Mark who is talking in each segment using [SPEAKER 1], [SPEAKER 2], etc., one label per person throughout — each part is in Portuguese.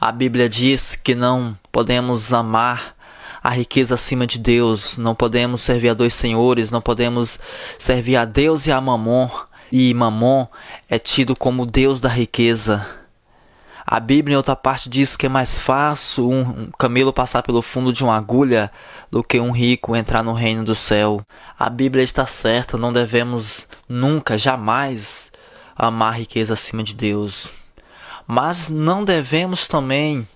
[SPEAKER 1] A Bíblia diz que não podemos amar a riqueza acima de Deus, não podemos servir a dois senhores, não podemos servir a Deus e a Mamon, e Mamon é tido como o Deus da riqueza. A Bíblia, em outra parte, diz que é mais fácil um camelo passar pelo fundo de uma agulha do que um rico entrar no reino do céu. A Bíblia está certa, não devemos nunca, jamais amar a riqueza acima de Deus. Mas não devemos também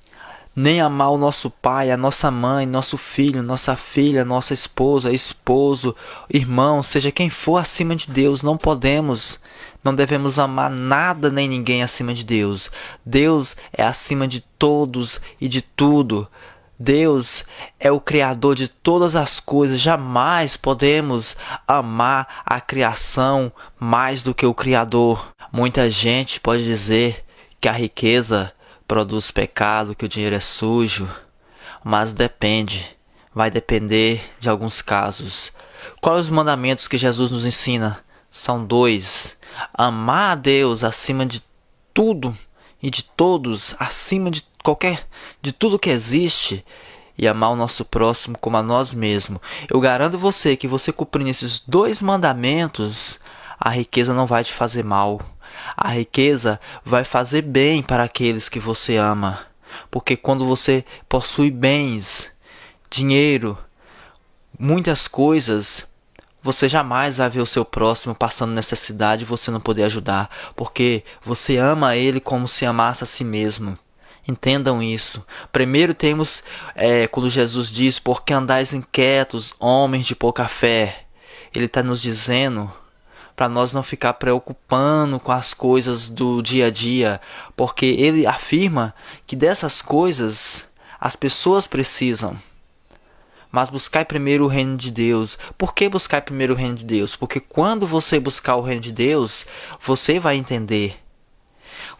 [SPEAKER 1] nem amar o nosso pai, a nossa mãe, nosso filho, nossa filha, nossa esposa, esposo, irmão, seja quem for acima de Deus. Não podemos, não devemos amar nada nem ninguém acima de Deus. Deus é acima de todos e de tudo. Deus é o Criador de todas as coisas. Jamais podemos amar a criação mais do que o Criador. Muita gente pode dizer que a riqueza produz pecado, que o dinheiro é sujo, mas depende, vai depender de alguns casos. Quais os mandamentos que Jesus nos ensina? São 2. Amar a Deus acima de tudo e de todos, acima de tudo que existe, e amar o nosso próximo como a nós mesmos. Eu garanto você que você cumprindo esses 2 mandamentos, a riqueza não vai te fazer mal. A riqueza vai fazer bem para aqueles que você ama. Porque quando você possui bens, dinheiro, muitas coisas, você jamais vai ver o seu próximo passando necessidade e você não poder ajudar. Porque você ama ele como se amasse a si mesmo. Entendam isso. Primeiro temos, quando Jesus diz, por que andais inquietos, homens de pouca fé? Ele está nos dizendo para nós não ficar preocupando com as coisas do dia a dia, porque ele afirma que dessas coisas as pessoas precisam. Mas buscai primeiro o reino de Deus. Por que buscar primeiro o reino de Deus? Porque quando você buscar o reino de Deus, você vai entender.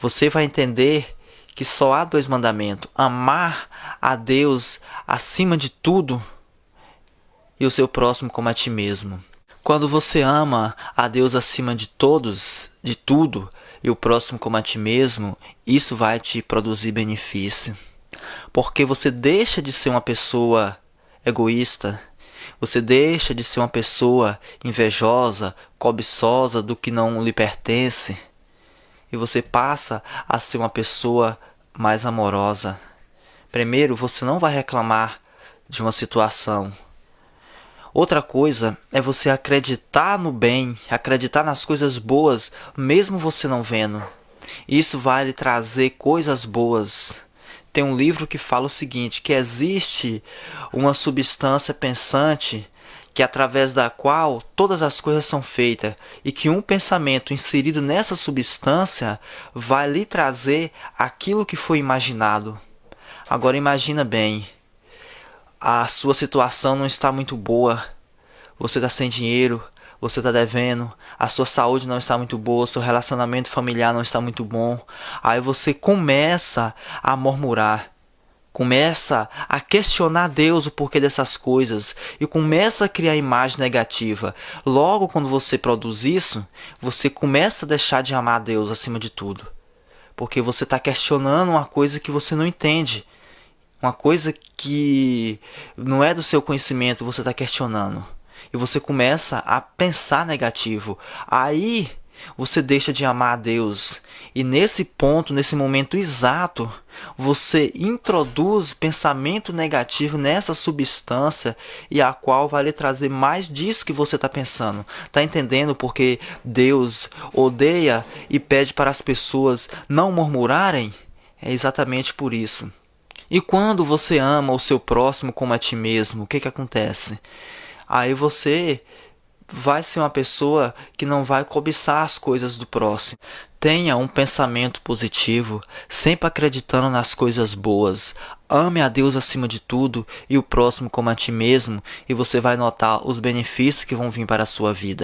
[SPEAKER 1] Você vai entender que só há 2 mandamentos: amar a Deus acima de tudo e o seu próximo como a ti mesmo. Quando você ama a Deus acima de todos, de tudo, e o próximo como a ti mesmo, isso vai te produzir benefício. Porque você deixa de ser uma pessoa egoísta, você deixa de ser uma pessoa invejosa, cobiçosa do que não lhe pertence, e você passa a ser uma pessoa mais amorosa. Primeiro, você não vai reclamar de uma situação. Outra coisa é você acreditar no bem, acreditar nas coisas boas, mesmo você não vendo. Isso vai lhe trazer coisas boas. Tem um livro que fala o seguinte, que existe uma substância pensante que através da qual todas as coisas são feitas, e que um pensamento inserido nessa substância vai lhe trazer aquilo que foi imaginado. Agora imagina bem. A sua situação não está muito boa, você está sem dinheiro, você está devendo, a sua saúde não está muito boa, seu relacionamento familiar não está muito bom. Aí você começa a murmurar, começa a questionar Deus o porquê dessas coisas e começa a criar imagem negativa. Logo, quando você produz isso, você começa a deixar de amar a Deus acima de tudo, porque você está questionando uma coisa que você não entende. Uma coisa que não é do seu conhecimento, você está questionando. E você começa a pensar negativo. Aí você deixa de amar a Deus. E nesse ponto, nesse momento exato, você introduz pensamento negativo nessa substância, e a qual vai lhe trazer mais disso que você está pensando. Está entendendo porque Deus odeia e pede para as pessoas não murmurarem? É exatamente por isso. E quando você ama o seu próximo como a ti mesmo, o que acontece? Aí você vai ser uma pessoa que não vai cobiçar as coisas do próximo. Tenha um pensamento positivo, sempre acreditando nas coisas boas. Ame a Deus acima de tudo e o próximo como a ti mesmo, e você vai notar os benefícios que vão vir para a sua vida.